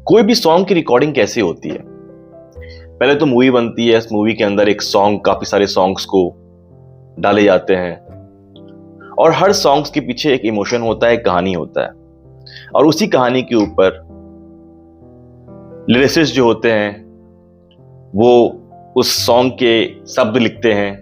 कोई भी सॉन्ग की रिकॉर्डिंग कैसे होती है? पहले तो मूवी बनती है, इस मूवी के अंदर एक सॉन्ग, काफी सारे सॉन्ग्स को डाले जाते हैं और हर सॉन्ग्स के पीछे एक इमोशन होता है, एक कहानी होता है और उसी कहानी के ऊपर लिरिसिस्ट जो होते हैं वो उस सॉन्ग के शब्द लिखते हैं।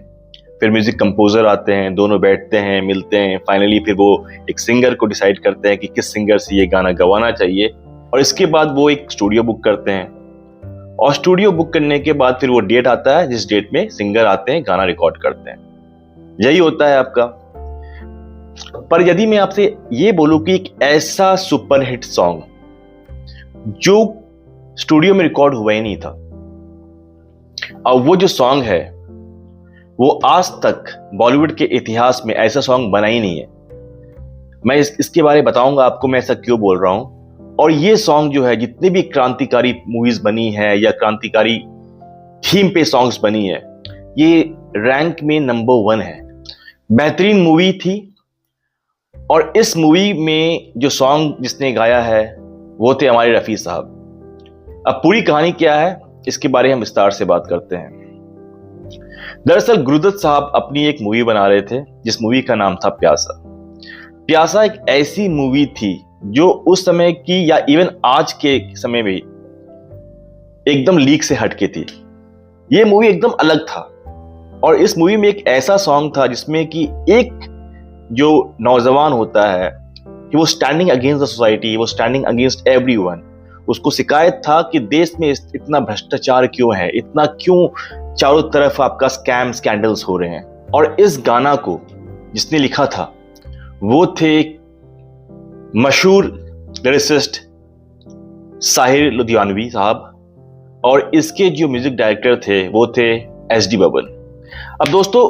फिर म्यूजिक कंपोजर आते हैं, दोनों बैठते हैं, मिलते हैं, फाइनली फिर वो एक सिंगर को डिसाइड करते हैं कि किस सिंगर से ये गाना गवाना चाहिए और इसके बाद वो एक स्टूडियो बुक करते हैं और स्टूडियो बुक करने के बाद फिर वो डेट आता है जिस डेट में सिंगर आते हैं, गाना रिकॉर्ड करते हैं। यही होता है आपका। पर यदि मैं आपसे ये बोलूं कि एक ऐसा सुपरहिट सॉन्ग जो स्टूडियो में रिकॉर्ड हुआ ही नहीं था और वो जो सॉन्ग है वो आज तक बॉलीवुड के इतिहास में ऐसा सॉन्ग बना ही नहीं है, मैं इसके बारे में बताऊंगा आपको मैं ऐसा क्यों बोल रहा हूं। और ये सॉन्ग जो है, जितने भी क्रांतिकारी मूवीज बनी है या क्रांतिकारी थीम पे सॉन्ग्स बनी है, ये रैंक में नंबर 1 है। बेहतरीन मूवी थी और इस मूवी में जो सॉन्ग जिसने गाया है वो थे हमारे रफी साहब। अब पूरी कहानी क्या है इसके बारे में हम विस्तार से बात करते हैं। दरअसल गुरुदत्त साहब अपनी एक मूवी बना रहे थे जिस मूवी का नाम था प्यासा। प्यासा एक ऐसी मूवी थी जो उस समय की या इवन आज के समय में एकदम लीक से हटके थी। ये मूवी एकदम अलग था और इस मूवी में एक ऐसा सॉन्ग था जिसमें कि एक जो नौजवान होता है कि वो स्टैंडिंग अगेंस्ट द सोसाइटी, वो स्टैंडिंग अगेंस्ट एवरीवन। उसको शिकायत था कि देश में इतना भ्रष्टाचार क्यों है, इतना क्यों चारों तरफ आपका स्कैम स्कैंडल्स हो रहे हैं। और इस गाना को जिसने लिखा था वो थे मशहूर लिरिसिस्ट साहिर लुधियानवी साहब और इसके जो म्यूजिक डायरेक्टर थे वो थे एसडी बर्मन। अब दोस्तों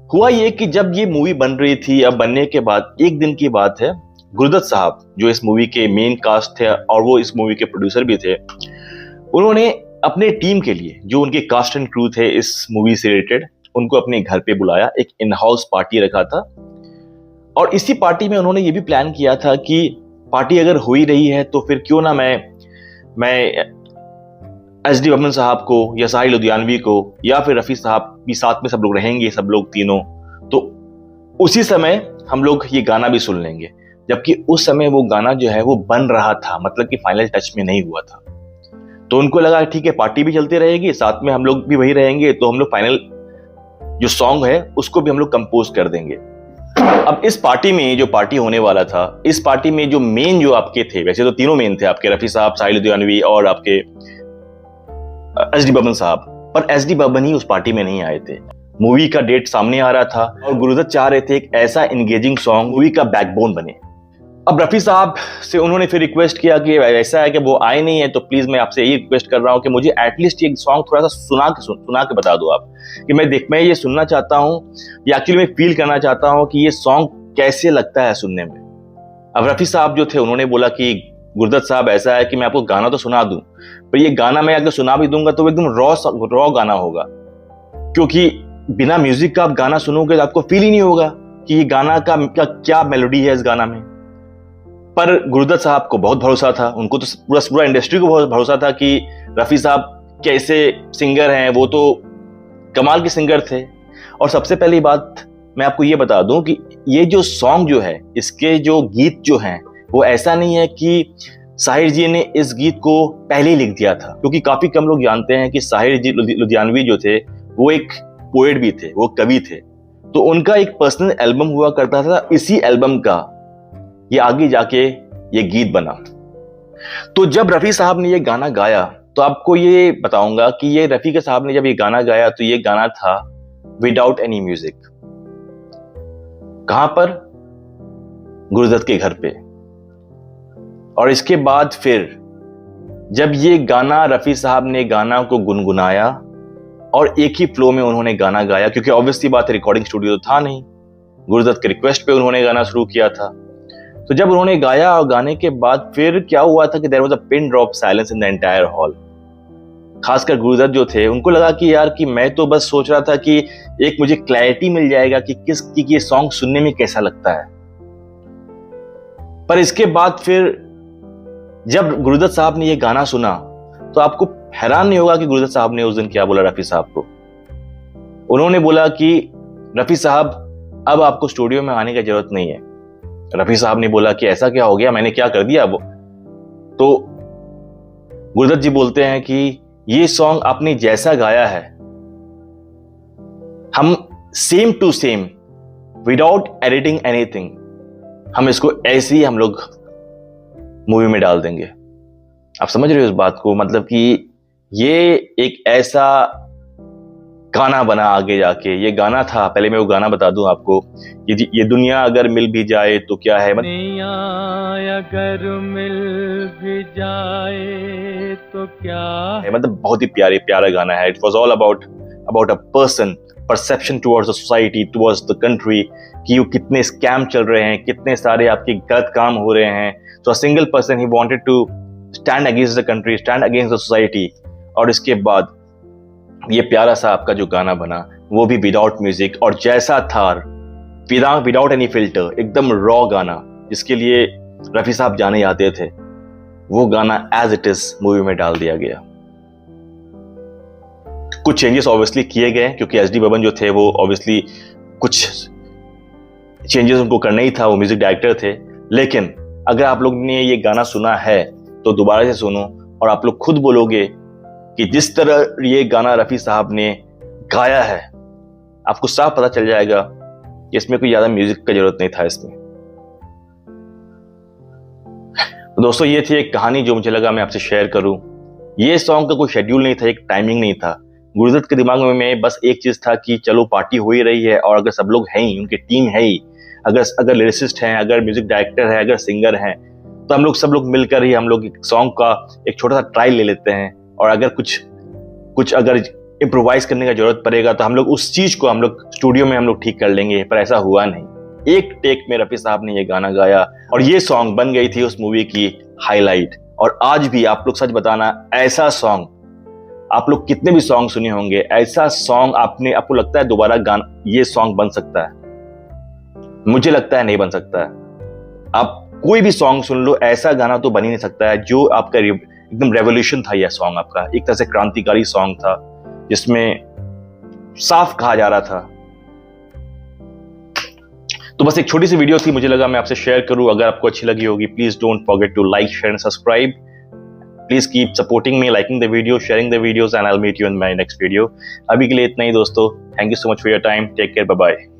हुआ ये कि जब ये मूवी बन रही थी, अब बनने के बाद एक दिन की बात है, गुरुदत्त साहब जो इस मूवी के मेन कास्ट थे और वो इस मूवी के प्रोड्यूसर भी थे, उन्होंने अपने टीम के लिए जो उनके कास्ट एंड क्रू थे इस मूवी से रिलेटेड, उनको अपने घर पे बुलाया, एक इन हाउस पार्टी रखा था। और इसी पार्टी में उन्होंने ये भी प्लान किया था कि पार्टी अगर हो ही रही है तो फिर क्यों ना मैं एसडी बर्मन साहब को या साहिर लुधियानवी को या फिर रफी साहब भी साथ में, सब लोग रहेंगे, सब लोग तीनों, तो उसी समय हम लोग ये गाना भी सुन लेंगे। जबकि उस समय वो गाना जो है वो बन रहा था, मतलब कि फाइनल टच में नहीं हुआ था। तो उनको लगा ठीक है पार्टी भी चलती रहेगी, साथ में हम लोग भी वही रहेंगे, तो हम लोग फाइनल जो सॉन्ग है उसको भी हम लोग कंपोज कर देंगे। अब इस पार्टी में जो पार्टी होने वाला था, इस पार्टी में जो मेन जो आपके थे, वैसे तो तीनों मेन थे आपके, रफी साहब, साहिर लुधियानवी और आपके एसडी बर्मन साहब, पर एसडी बर्मन ही उस पार्टी में नहीं आए थे। मूवी का डेट सामने आ रहा था और गुरुदत्त चाह रहे थे एक ऐसा एंगेजिंग सॉन्ग मूवी का बैकबोन बने। अब रफी साहब से उन्होंने फिर रिक्वेस्ट किया कि ऐसा है कि वो आए नहीं है तो प्लीज मैं आपसे यही रिक्वेस्ट कर रहा हूं कि मुझे एटलीस्ट ये सॉन्ग थोड़ा सा सुना के बता दो आप, कि मैं ये सुनना चाहता हूं, या एक्चुअली मैं फील करना चाहता हूं कि ये सॉन्ग कैसे लगता है सुनने में। अब रफी साहब जो थे उन्होंने बोला कि गुरुदत्त साहब ऐसा है कि मैं आपको गाना तो सुना दूं, पर ये गाना मैं अगर सुना भी दूंगा तो एकदम रॉ गाना होगा, क्योंकि बिना म्यूजिक का आप गाना सुनोगे तो आपको फील ही नहीं होगा कि ये गाना का क्या मेलोडी है इस गाना में। पर गुरुदत्त साहब को बहुत भरोसा था, उनको तो पूरा इंडस्ट्री को बहुत भरोसा था कि रफी साहब कैसे सिंगर हैं, वो तो कमाल के सिंगर थे। और सबसे पहली बात मैं आपको ये बता दूं कि ये जो सॉन्ग जो है, इसके जो गीत जो हैं, वो ऐसा नहीं है कि साहिर जी ने इस गीत को पहले ही लिख दिया था, क्योंकि काफी कम लोग जानते हैं कि साहिर जी लुधियानवी जो थे वो एक पोएट भी थे, वो कवि थे। तो उनका एक पर्सनल एल्बम हुआ करता था, इसी एल्बम का ये आगे जाके ये गीत बना। तो जब रफी साहब ने ये गाना गाया, तो आपको ये बताऊंगा कि ये रफी के साहब ने जब ये गाना गाया तो ये गाना था विदाउट एनी म्यूजिक। कहां पर? गुरुदत्त के घर पे। और इसके बाद फिर जब ये गाना रफी साहब ने गाना को गुनगुनाया और एक ही फ्लो में उन्होंने गाना गाया, क्योंकि ऑब्वियसली बात है रिकॉर्डिंग स्टूडियो तो था नहीं, गुरुदत्त के रिक्वेस्ट पे उन्होंने गाना शुरू किया था। तो जब उन्होंने गाया और गाने के बाद फिर क्या हुआ था कि there was a pin drop silence in the entire hall. खासकर गुरुदत्त जो थे उनको लगा कि यार कि मैं तो बस सोच रहा था कि एक मुझे क्लैरिटी मिल जाएगा कि ये सॉन्ग सुनने में कैसा लगता है, पर इसके बाद फिर जब गुरुदत्त साहब ने ये गाना सुना तो आपको हैरान नहीं होगा कि गुरुदत्त साहब ने उस दिन क्या बोला रफी साहब को। उन्होंने बोला कि रफी साहब अब आपको स्टूडियो में आने की जरूरत नहीं है। रफी साहब ने बोला कि ऐसा क्या हो गया, मैंने क्या कर दिया अब? तो गुरुदत्त जी बोलते हैं कि ये सॉन्ग आपने जैसा गाया है, हम same to same without editing anything, हम इसको ऐसे ही हम लोग मूवी में डाल देंगे। आप समझ रहे हो इस बात को? मतलब कि ये एक ऐसा गाना बना आगे जाके। ये गाना था, पहले मैं वो गाना बता दूं आपको, ये दुनिया अगर मिल भी जाए तो क्या है, दुनिया अगर मिल भी जाए तो क्या है, मतलब बहुत ही प्यारा गाना है। It was all about a person perception towards the society, towards the country, कि वो कितने स्कैम चल रहे हैं, कितने सारे आपके गलत काम हो रहे हैं। तो अ सिंगल पर्सन ही wanted to stand against the country, stand against the society. और इसके बाद ये प्यारा सा आपका जो गाना बना, वो भी विदाउट म्यूजिक और जैसा था, विदाउट एनी फिल्टर, एकदम रॉ गाना, जिसके लिए रफी साहब जाने जाते थे, वो गाना एज इट इज मूवी में डाल दिया गया। कुछ चेंजेस ऑब्वियसली किए गए क्योंकि एस डी बर्मन जो थे वो ऑब्वियसली कुछ चेंजेस उनको करना ही था, वो म्यूजिक डायरेक्टर थे। लेकिन अगर आप लोग ने ये गाना सुना है तो दोबारा से सुनो और आप लोग खुद बोलोगे कि जिस तरह ये गाना रफी साहब ने गाया है, आपको साफ पता चल जाएगा कि इसमें कोई ज्यादा म्यूजिक का जरूरत नहीं था इसमें। तो दोस्तों, ये थी एक कहानी जो मुझे लगा मैं आपसे शेयर करूं। ये सॉन्ग का कोई शेड्यूल नहीं था, एक टाइमिंग नहीं था। गुरुदत्त के दिमाग में बस एक चीज था कि चलो पार्टी हो ही रही है, और अगर सब लोग हैं ही, उनकी टीम है ही, अगर लिरिसिस्ट हैं, अगर म्यूजिक डायरेक्टर है, अगर सिंगर हैं, तो हम लोग सब लोग मिलकर ही हम लोग सॉन्ग का एक छोटा सा ट्रायल ले लेते हैं। और अगर कुछ अगर इम्प्रोवाइज करने का जरूरत पड़ेगा तो हम लोग उस चीज को हम लोग स्टूडियो में हम लोग ठीक कर लेंगे। पर ऐसा हुआ नहीं। एक टेक में रफी साहब ने ये गाना गाया और ये सॉन्ग बन गई थी उस मूवी की हाईलाइट। और आज भी आप लोग सच बताना, ऐसा सॉन्ग आप लोग कितने भी सॉन्ग सुने होंगे, ऐसा सॉन्ग आपको लगता है दोबारा गाना ये सॉन्ग बन सकता है? मुझे लगता है नहीं बन सकता है। आप कोई भी सॉन्ग सुन लो, ऐसा गाना तो बन ही नहीं सकता है जो आपका एकदम रेवोल्यूशन था। यह सॉन्ग आपका एक तरह से क्रांतिकारी सॉन्ग था, जिसमें साफ कहा जा रहा था। तो बस एक छोटी सी वीडियो थी, मुझे लगा मैं आपसे शेयर करूं। अगर आपको अच्छी लगी होगी, please don't forget to like, share and subscribe. Please keep supporting me, liking the video, sharing the videos, and I will meet you in my next video. अभी के लिए इतना ही दोस्तों। Thank you so much for your time. Take care, bye bye.